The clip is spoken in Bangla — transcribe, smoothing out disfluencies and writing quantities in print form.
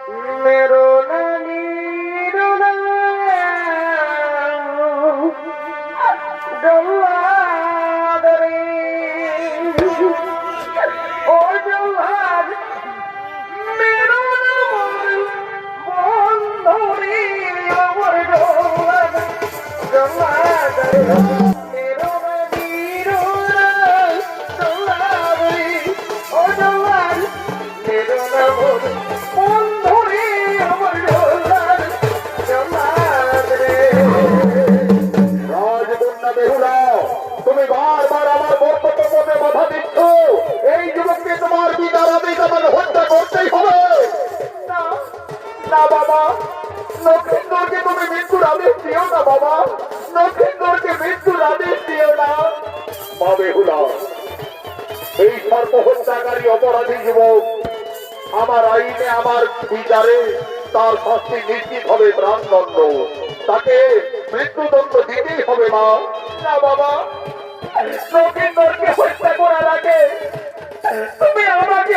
मेरो नानी रोना जल्लाद रे ओ जल्लाद मेरो नाम बंधुरी अमर जल्लाद जल्लाद रे मेरो नानी रोना जल्लाद रे ओ जल्लाद मेरो नाम তুমি বারবার আমার বক্তব্য পথে বাধা দিচ্ছ। এই যুবককে তোমার পিতার আদেশ আমার হত্যা করতেই হবে। না না বাবা, লক্ষিন্দরকে তুমি মৃত্যুর আদেশ দিও না বাবা, লক্ষিন্দরকে মৃত্যুর আদেশ দিও না। মা বেহুলা, এই সর্প হত্যাকারী অপরাধী যুবক আমার আইনে আমার বিচারে তার শাস্তি নিশ্চিত হবে প্রাণদণ্ড, তাকে মৃত্যুদণ্ড দিতেই হবে মা। না বাবা, লক্ষিন্দরকে হত্যা করার আগে তুমি আমাকে